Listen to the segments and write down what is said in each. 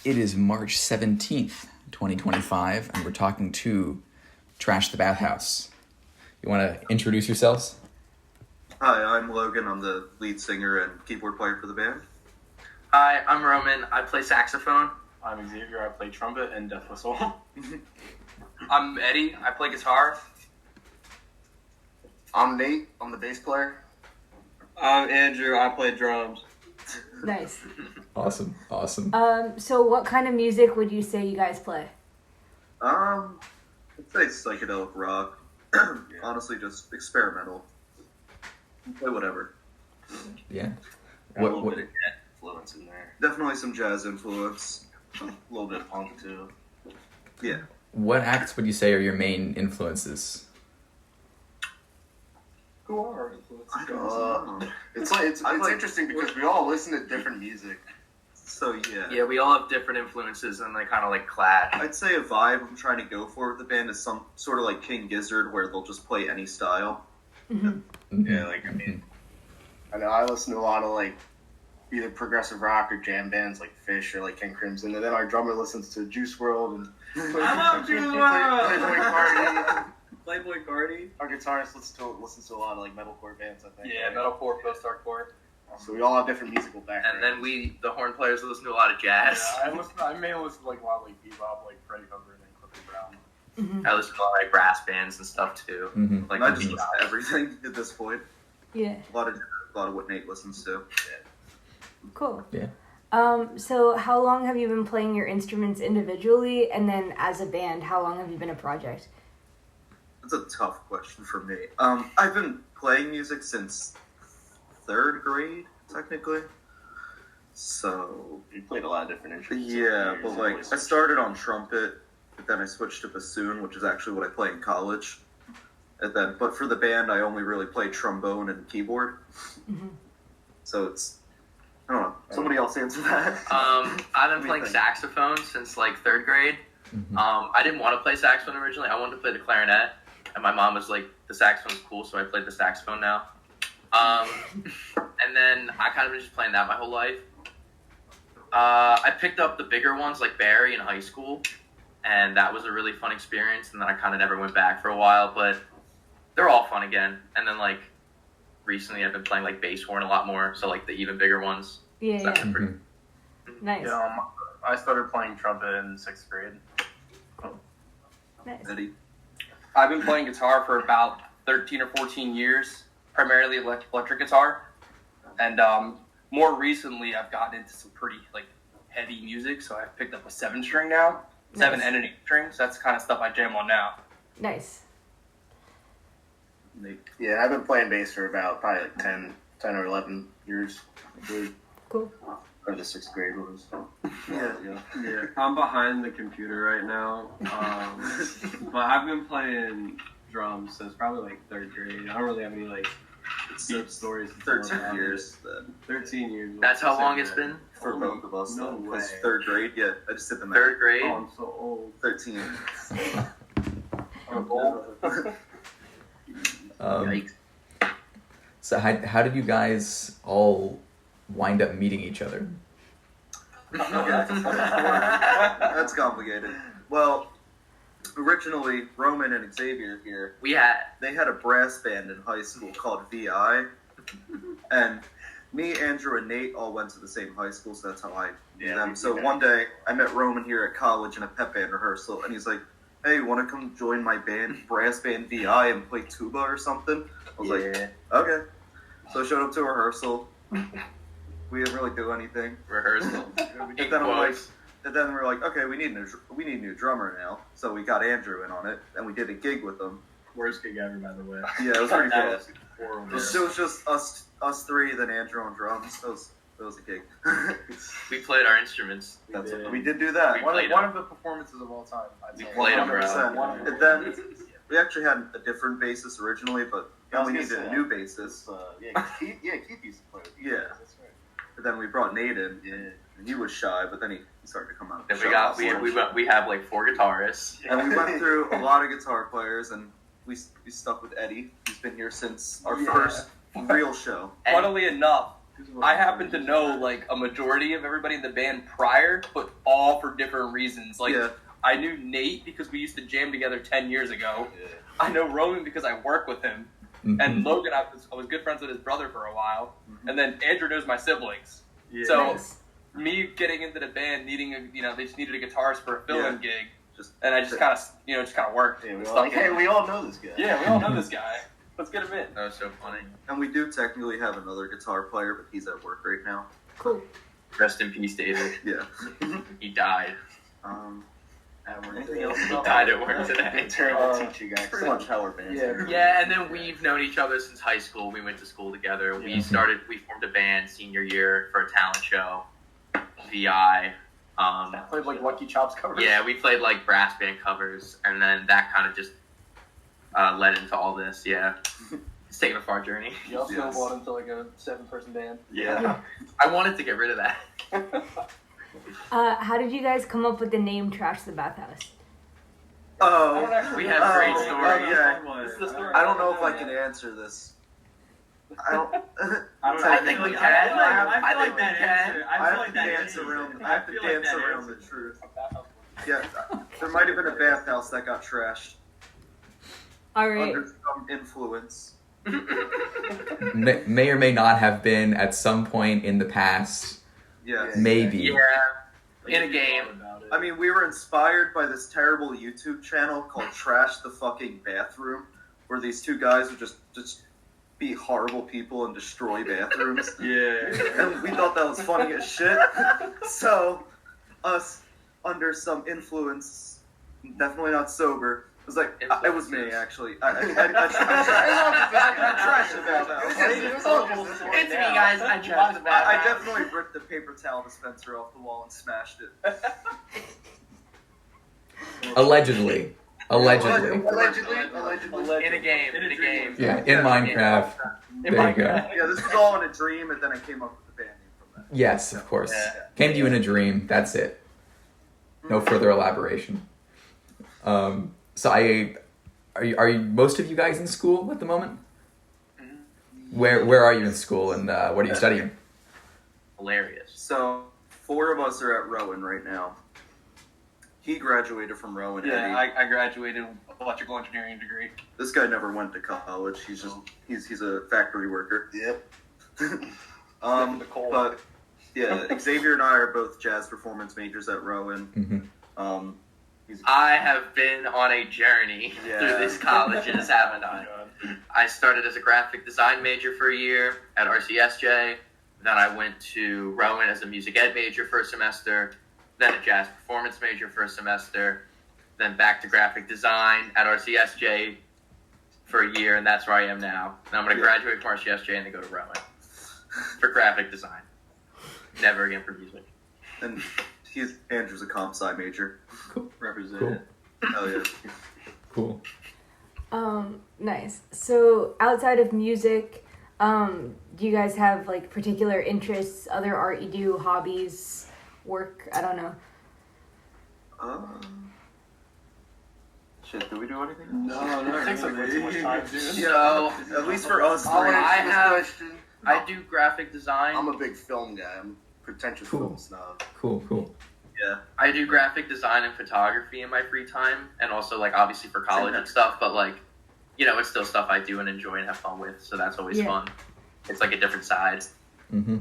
It is March 17th, 2025, and we're talking to Trash the Bathhouse. You want to introduce yourselves? Hi, I'm Logan. I'm the lead singer and keyboard player for the band. Hi, I'm Roman. I play saxophone. I'm Xavier. I play trumpet and death whistle. I'm Eddie. I play guitar. I'm Nate. I'm the bass player. I'm Andrew. I play drums. Nice. Awesome. So what kind of music would you say you guys play? I'd say psychedelic rock. Honestly, just experimental. Play whatever. Yeah. A little bit of jet influence in there. Definitely some jazz influence. A little bit of punk too. Yeah. What acts would you say are your main influences? Who are our influences? I don't know. It's like- interesting because we all listen to different music. So, yeah. Yeah, we all have different influences and they kind of like clash. I'd say a vibe I'm trying to go for with the band is some sort of like King Gizzard where they'll just play any style. Yeah, like I know I listen to a lot of like either progressive rock or jam bands like Fish or like King Crimson, and then our drummer listens to Juice WRLD and I love Juice WRLD! Playboy Cardi. Playboy Cardi. Our guitarist listens to a lot of like metalcore bands, I think. yeah, metalcore, post-hardcore. So we all have different musical backgrounds. And then the horn players, listen to a lot of jazz. Yeah, I mainly listen to like a lot of like bebop, like Freddie Hubbard and Clifford Brown. I listen to a lot of like brass bands and stuff too. Mm-hmm. Like I just listen to everything at this point. Yeah. A lot of what Nate listens to. Cool. Yeah. So how long have you been playing your instruments individually, and then as a band, how long have you been a project? That's a tough question for me. I've been playing music since 3rd grade, technically. So, we played a lot of different instruments. yeah, but like, I started on trumpet, but then I switched to bassoon, which is actually what I play in college. And then, but for the band, I only really play trombone and keyboard. So it's, I don't know. Somebody else answer that. I've been playing saxophone since like 3rd grade. I didn't want to play saxophone originally. I wanted to play the clarinet, and my mom was like, "The saxophone's cool," so I played the saxophone now. And then I kind of been just playing that my whole life. I picked up the bigger ones like Barry in high school, and that was a really fun experience. And then I kind of never went back for a while, but they're all fun again. And then like recently, I've been playing like bass horn a lot more, so like the even bigger ones. Yeah, So that's yeah. pretty- Nice. Yeah, I started playing trumpet in 6th grade. Nice. Eddie. I've been playing guitar for about 13 or 14 years, primarily electric guitar. And more recently, I've gotten into some pretty like heavy music, so I've picked up a 7-string now. 7 Nice. and an 8-string, so that's the kind of stuff I jam on now. Nice. Nate. Yeah, I've been playing bass for about probably like 10 or 11 years. Cool. Or the 6th grade was. Yeah. I'm behind the computer right now, but I've been playing drums since probably like 3rd grade. I don't really have any like deep stories. to tell 13 about years then. it. 13 years. That's how long it's been. For both of us. No then, 'cause way. 3rd grade, yeah. I just did the math. 3rd grade. Oh, I'm so old. 13. I'm old. Yikes. So how did you guys all wind up meeting each other? That's complicated. Well, originally, Roman and Xavier here, they had a brass band in high school called VI. And me, Andrew, and Nate all went to the same high school, so that's how I knew them. So one day, I met Roman here at college in a pep band rehearsal, and he's like, "Hey, want to come join my band, brass band VI, and play tuba or something?" I was like, "Okay." So I showed up to rehearsal. We didn't really do anything. Rehearsal. And then we're like, okay, we need a new drummer now. So we got Andrew in on it, and we did a gig with him. Worst gig ever, by the way. Yeah, it was pretty cool. That was horrible. It was just us three, then Andrew on drums. That was a gig. We played our instruments. We did do that. One of the performances of all time. I'd We say. played 'em, bro. 100%. And then we actually had a different bassist originally, but then we needed a new bassist. Keith used to play with you. Yeah. That's right. And then we brought Nate in. And he was shy, but then he started to come out. Then we have like 4 guitarists. And we went through a lot of guitar players, and we stuck with Eddie. He's been here since our first real show. Funnily enough, I happen to know like a majority of everybody in the band prior, but all for different reasons. Like Yeah. I knew Nate because we used to jam together 10 years ago. I know Roman because I work with him. Mhm. And Logan, I was good friends with his brother for a while. And then Andrew knows my siblings. Yeah. So Nice. me getting into the band, needing they just needed a guitarist for a fill-in gig, Just and I just kind of worked. Yeah, we were Stuck like, in. hey, we all know this guy. Yeah, we all know this guy. Let's get him in. That was so funny. and we do technically have another guitar player, but he's at work right now. Cool. Rest in peace, David. Yeah. He died. Anything else? He died at work today. Terrible teacher guy. Pretty much how we're band. Yeah, and then we've known each other since high school. We went to school together. We formed a band senior year for a talent show, VI. I played like Lucky Chops covers. Yeah, we played like brass band covers, and then that kind of just led into all this. Yeah, it's taken a far journey. You also Yes. snowballed into like a 7-person band. Yeah. I wanted to get rid of that. How did you guys come up with the name Trash the Bathhouse? Oh. We have great stories. Yeah. This is the story. I don't know if I can answer this. I don't. I think we can. I think we can. I have to dance around. I have to dance around the truth. Yeah, there might have been a bathhouse that got trashed All right. under some influence. May or may not have been at some point in the past. Yeah. Maybe. Yeah, in a game. I mean, we were inspired by this terrible YouTube channel called Trash the Fucking Bathroom, where these two guys would just be horrible people and destroy bathrooms. Yeah. And we thought that was funny as shit. So, us, under some influence, definitely not sober, it was like, it was me, actually. I trashed the bathhouse. It's me, guys. I trashed the I bathhouse. definitely ripped the paper towel dispenser off the wall and smashed it. Allegedly. Allegedly. In a game. In a game. Yeah, in Minecraft. There you go. Yeah, this was all in a dream, and then I came up with the band name from that. Yes, of course. Yeah. Came to you in a dream. That's it. No further elaboration. So are you most of you guys in school at the moment? Where are you in school, and what are you studying? Hilarious. So, 4 of us are at Rowan right now. He graduated from Rowan. Eddie. Yeah, I graduated with electrical engineering degree. This guy never went to college. He's just he's a factory worker. Yep. The coal. But yeah, Xavier and I are both jazz performance majors at Rowan. Mhm. I have been on a journey through these colleges, haven't I? I started as a graphic design major for a year at RCSJ. Then I went to Rowan as a music ed major for a semester. Then a jazz performance major for a semester. Then back to graphic design at RCSJ for a year, and that's where I am now. And I'm going to graduate from RCSJ and then go to Rowan for graphic design. Never again for music. And Andrew's a comp sci major. Cool. Represent. Cool. Hell yeah. Cool. Nice. So outside of music, do you guys have like particular interests, other art you do, hobbies, work? I don't know. Shit, do we do anything? No, it takes up way too much time, dude. So, At least for us three. I do graphic design. I'm a big film guy. I'm a pretentious Cool. film snob. Cool. Yeah. I do graphic design and photography in my free time, and also like obviously for college and stuff. But like, it's still stuff I do and enjoy and have fun with. So that's always fun. It's like a different side. Mm-hmm.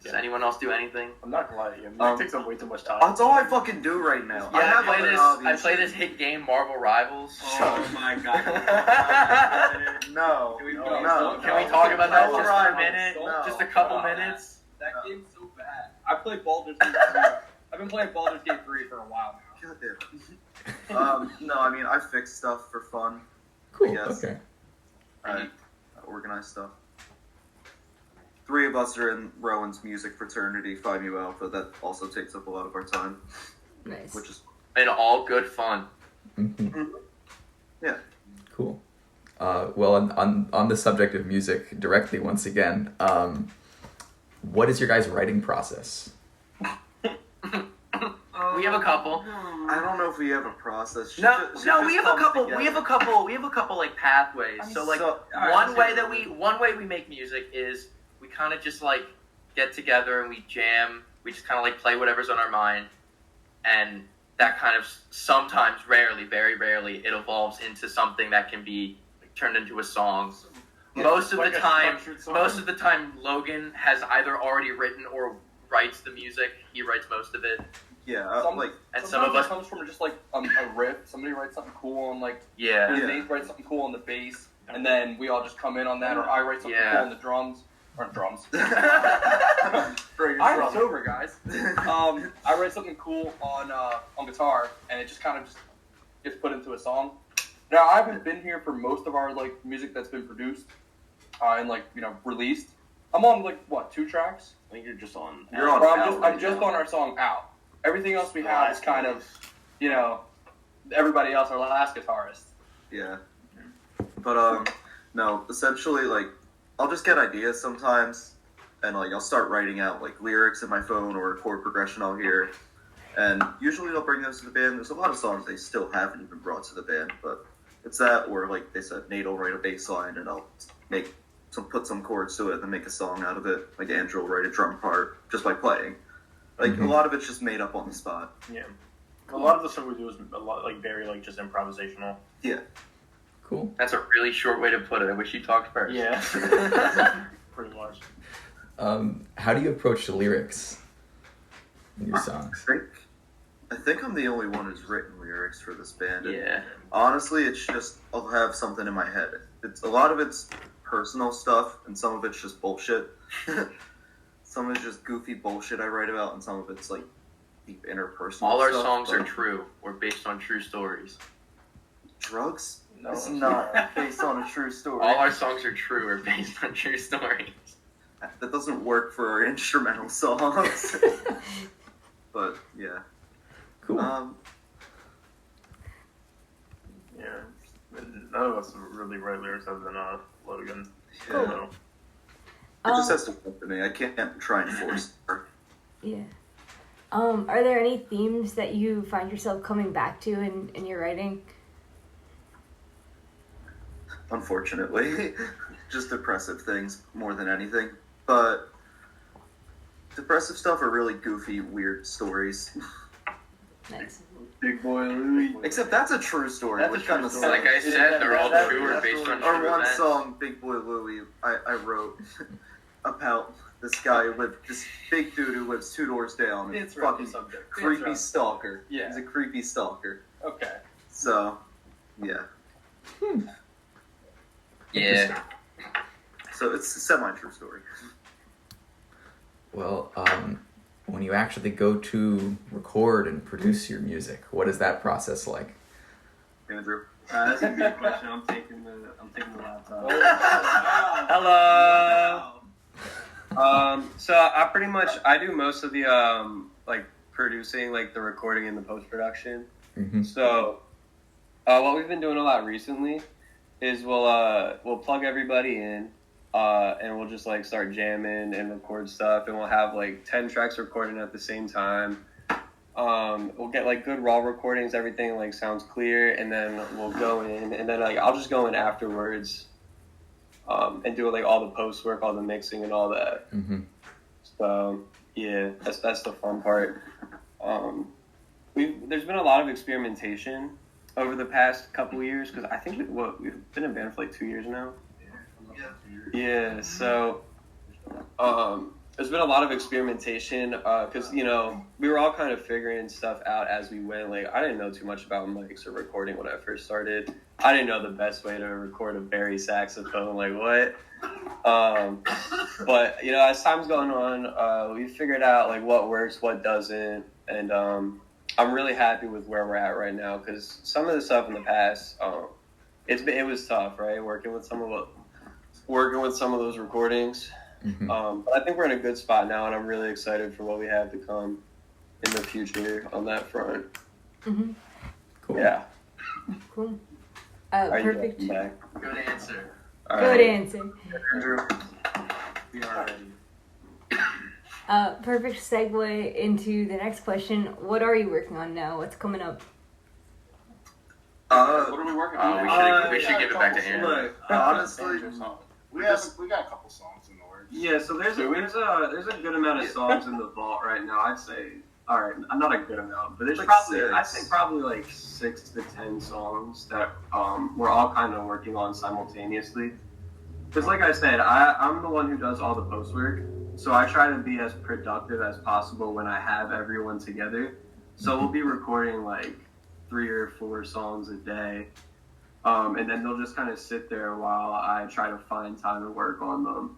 Does anyone else do anything? I'm not gonna lie to you. It takes up way too much time. That's all I fucking do right now. I have other hobbies. I play this hit game, Marvel Rivals. Oh my god. No. Can we talk about that just for a minute? No. Just a couple minutes? That game's so bad. I played Baldur's Gate 3. I've been playing Baldur's Gate 3 for a while now. God damn. No, I mean, I fix stuff for fun. Cool. Yes. Okay. I organize stuff. 3 of us are in Rowan's music fraternity, Phi Mu Alpha. That also takes up a lot of our time, Nice. which is And all good fun. Mm-hmm. Yeah. Cool. Well, on the subject of music, directly once again, what is your guys' writing process? We have a couple. I don't know if we have a process. Shit No, just we have a comes couple. together. We have a couple like pathways. So like one way we make music is we kind of just like get together and we jam. We just kind of like play whatever's on our mind, and that kind of sometimes, rarely, very rarely, it evolves into something that can be turned into a song. Yeah, Most of like the a time, structured song. most of the time, Logan has either already written or writes the music. He writes most of it, Yeah, and some Sometimes of us, it comes from just like a riff. Somebody writes something cool on like yeah, Nate writes something cool on the bass, and then we all just come in on that, or I write something Yeah. cool on the drums. Or drums. Bro, you're I'm drunk. sober, guys. I write something cool on guitar, and it just kind of just gets put into a song. Now I haven't been here for most of our like music that's been produced and like released. I'm on like what 2 tracks? I think you're just on. You're on Or Out I'm right just now. on our song Out. Everything else we have is kind of everybody else, our last guitarist. Yeah. But no, essentially like I'll just get ideas sometimes, and like I'll start writing out like lyrics in my phone or a chord progression I'll hear, and usually I'll bring those to the band. There's a lot of songs they still haven't even brought to the band, but it's that, or like they said, Nate will write a bass line and I'll put some chords to it and then make a song out of it. Like Andrew will write a drum part just by playing. Like a lot of it's just made up on the spot. Yeah. A lot of the stuff we do is a lot like very like just improvisational. Cool. that's a really short way to put it. I wish you talked first. Yeah. Pretty much. How do you approach the lyrics in your songs? I think I'm the only one who's written lyrics for this band. And Yeah. honestly, it's just I'll have something in my head. It's a lot of it's personal stuff, and some of it's just bullshit. Some of it's just goofy bullshit I write about, and some of it's like deep interpersonal. All our stuff, songs are but true or based on true stories. drugs. No, It's not based on a true story. All our songs are true or based on true stories. That doesn't work for our instrumental songs. But yeah. Cool. Yeah. None of us really write lyrics other than Logan. Yeah. So, It just has to come to me. I can't try and force her. Yeah. Are there any themes that you find yourself coming back to in your writing? Unfortunately. Just depressive things more than anything. But depressive stuff are really goofy, weird stories. Nice. Big Boy Louie. Except that's a true story. That's a which true kind of story. Like I said, they're all that- true or that's based on what- true Or one events. song, Big Boy Louie, I wrote about this guy who lived, this big dude who lives 2 doors down. It's fucking subject. creepy stalker. Yeah. He's a creepy stalker. Okay. So, yeah. Yeah. So it's a semi-true story. Well, when you actually go to record and produce your music, what is that process like? Andrew. That's a good question. I'm taking the laptop. Hello. So I pretty much I do most of the like producing, like the recording and the post production. Mm-hmm. So what we've been doing a lot recently is we'll plug everybody in and we'll just like start jamming and record stuff, and we'll have like 10 tracks recording at the same time. We'll get like good raw recordings, everything like sounds clear, and then we'll go in, and then like I'll just go in afterwards and do like all the post work, all the mixing and all that. Mm-hmm. So yeah, that's the fun part. There's been a lot of experimentation over the past couple of years, because I think we've been in band for like 2 years now. Yeah, so there's been a lot of experimentation because we were all kind of figuring stuff out as we went. Like I didn't know too much about mics or recording when I first started. I didn't know the best way to record a Barry saxophone. Like what? But as time's going on, we figured out like what works, what doesn't, and I'm really happy with where we're at right now, because some of the stuff in the past, it was tough, right? Working with some of those recordings. Mm-hmm. But I think we're in a good spot now, and I'm really excited for what we have to come in the future on that front. Mm-hmm. Cool. Yeah. Cool. Are you Perfect. getting back? Good answer. All Good right. answer. Andrew. We are ready. Perfect segue into the next question. What are you working on now? What's coming up? What are we working on? We should give it back to Andrew. Look, honestly, Andrew's song. we We got a couple songs in the works. Yeah, so there's a good amount of songs in the vault right now. I'd say, all right, not a good amount, but there's Like probably six. I'd say probably like 6 to 10 songs that we're all kind of working on simultaneously. Because like I said, I'm the one who does all the post work, so I try to be as productive as possible when I have everyone together. So we'll be recording like 3 or 4 songs a day. And then they'll just kind of sit there while I try to find time to work on them.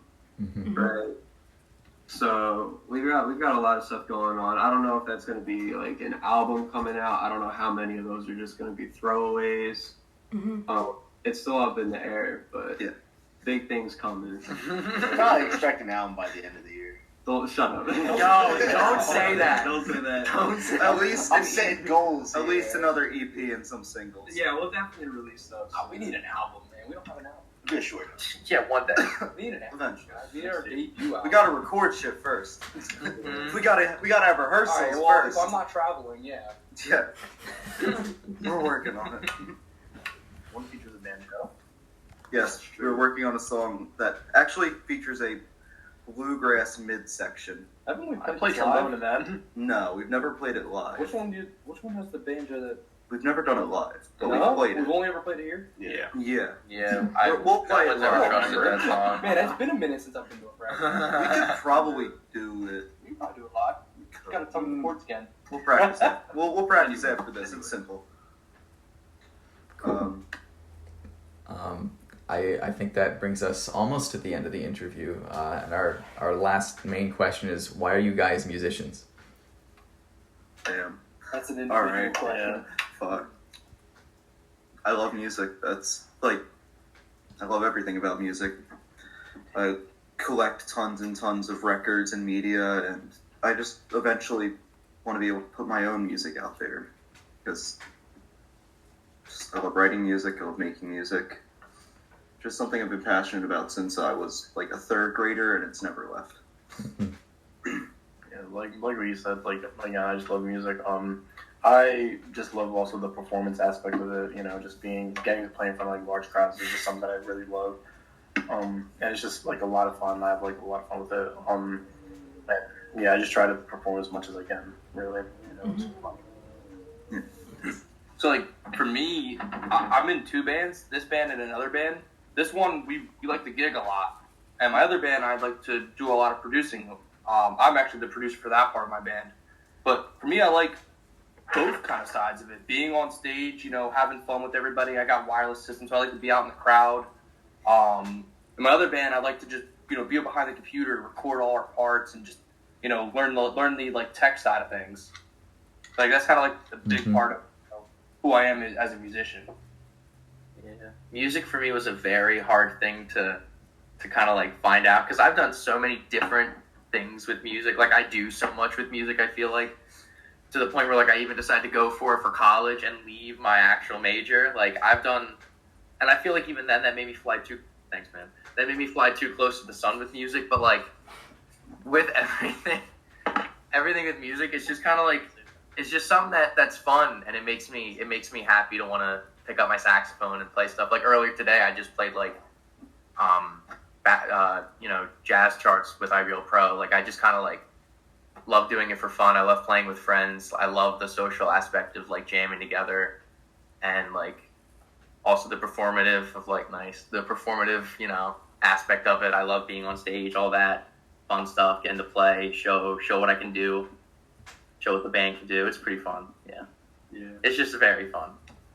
Right. So we've got a lot of stuff going on. I don't know if that's going to be like an album coming out. I don't know how many of those are just going to be throwaways. It's still up in the air, but Yeah. big things coming. Probably expect an album by the end of the year. Don't shut up. Yo, don't say that. Don't say that. Don't say At least I'm setting goals. At here. least another EP and some singles. Yeah, we'll definitely release stuff. We need an album, man. We don't have an album. Good short. Yeah, one day. We need an album. Eventually. Guys. We need our debut album. We gotta record shit first. we gotta have rehearsals All right, well, first. if I'm not traveling, yeah. Yeah. We're working on it. One features a banjo. Yes, we're working on a song that actually features a bluegrass midsection. Haven't we I played played this trombone live? in that. No, we've never played it live. Which one has the banjo that? We've never done it live, but No? we've played We've it. only ever played it here. Yeah. Yeah. Yeah, We'll play it never live. trying to get that song. Man, it's been a minute since I've been to a practice. We could probably do it. We can probably do it live. Gotta tell me the chords again. We'll practice it. We'll practice after this. It's simple. I think that brings us almost to the end of the interview. And our last main question is, why are you guys musicians? Damn. That's an All individual right. question. Fuck. I love music. That's like, I love everything about music. I collect tons and tons of records and media, and I just eventually want to be able to put my own music out there because I love writing music. I love making music. Just something I've been passionate about since I was like a 3rd grader, and it's never left. Yeah, like what you said, yeah, I just love music. I just love also the performance aspect of it. You know, just getting to play in front of like large crowds is just something that I really love. And it's just like a lot of fun. I have like a lot of fun with it. And, yeah, I just try to perform as much as I can. Really, it's fun. So like for me, I'm in 2 bands. This band and another band. This one we like to gig a lot, and my other band I'd like to do a lot of producing. I'm actually the producer for that part of my band. But for me, I like both kind of sides of it. Being on stage, having fun with everybody. I got wireless systems, so I like to be out in the crowd. In my other band, I like to just be behind the computer, record all our parts, and just learn the like tech side of things. Like that's kind of like the big part of who I am as a musician. Yeah. Music for me was a very hard thing to kind of like find out because I've done so many different things with music. Like I do so much with music, I feel like, to the point where like I even decided to go for college and leave my actual major. Like I've done, and I feel like even then that made me fly too. Thanks, man. That made me fly too close to the sun with music. But like with everything with music, it's just kind of like it's just something that's fun, and it makes me happy to want to pick up my saxophone and play stuff. Like earlier today, I just played like jazz charts with iReal Pro. Like I just kind of like love doing it for fun. I love playing with friends. I love the social aspect of like jamming together, and like also the performative aspect of it. I love being on stage, all that fun stuff, getting to play, show what I can do, show what the band can do. It's pretty fun. Yeah. It's just very fun.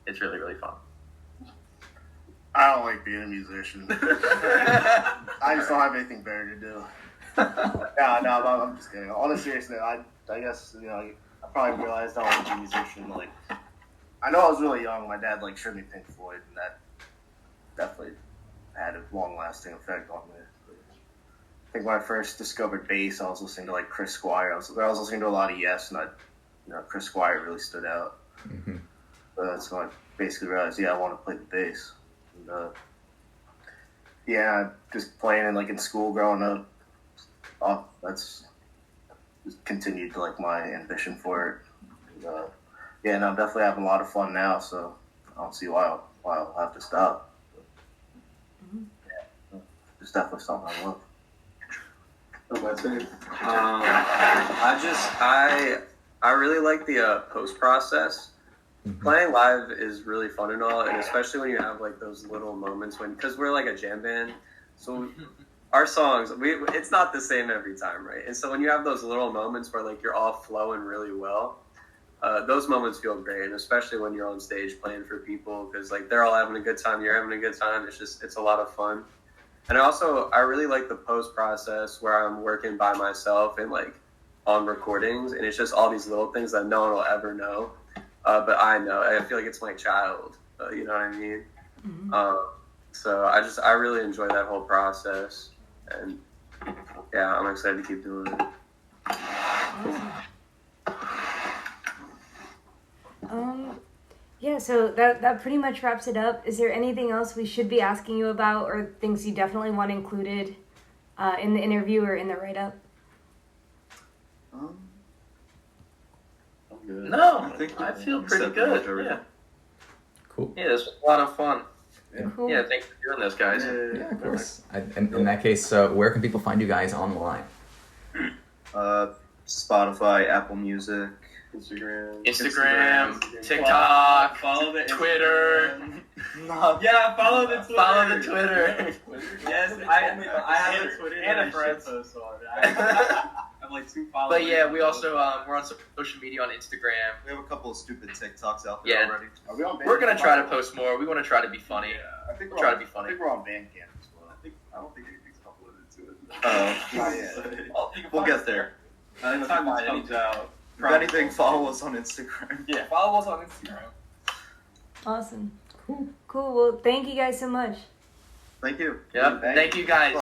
It's really, really fun. I don't like being a musician. I just don't have anything better to do. No, I'm just kidding. On a serious note, I guess I probably realized I wanted to be a musician. Like, I know I was really young. My dad showed me Pink Floyd, and that definitely had a long-lasting effect on me. I think when I first discovered bass, I was listening to Chris Squire. I was listening to a lot of Yes, and Chris Squire really stood out. Mm-hmm. That's when I basically realized, I want to play the bass. And, just playing in school growing up. That's just continued to my ambition for it. And, I'm definitely having a lot of fun now, so I don't see why I'll have to stop. It's definitely something I love. I really like the post process. Mhm. Playing live is really fun and all, and especially when you have like those little moments because we're like a jam band, so our songs it's not the same every time, right? And so when you have those little moments where like you're all flowing really well, those moments feel great, and especially when you're on stage playing for people because like they're all having a good time, you're having a good time. It's a lot of fun. And I really like the post process where I'm working by myself and like on recordings, and it's just all these little things that no one will ever know, but I know. I feel like it's my child. You know what I mean? Mhm. So I really enjoy that whole process, and yeah, I'm excited to keep doing it. Yeah, so that pretty much wraps it up. Is there anything else we should be asking you about, or things you definitely want included in the interview or in the write-up? No, think I feel we pretty said pretty much good. everything. Yeah. Cool. Yeah, this was a lot of fun. Cool. Yeah, thanks for doing this, guys. Yeah, of course. In that case, where can people find you guys online? Spotify, Apple Music. Instagram, TikTok, follow the Twitter. Yeah, follow the Twitter. Follow the Twitter. Yes, I have a Twitter and a friend. post on. I have like 2 followers. But yeah, we also we're on social media on Instagram. We have a couple of stupid TikToks out there Yeah. already. Are we on Bandcamp? We're gonna try to post more. We want to try to be funny. I think Try to be funny. I think we're on Bandcamp as well. I don't think anything's uploaded to it. Oh, Not yet. we'll get there. By the time this comes out, If anything, follow us on Instagram. Yeah, follow us on Instagram. Awesome. Cool. Well, thank you guys so much. Thank you. Yep. Thank you guys.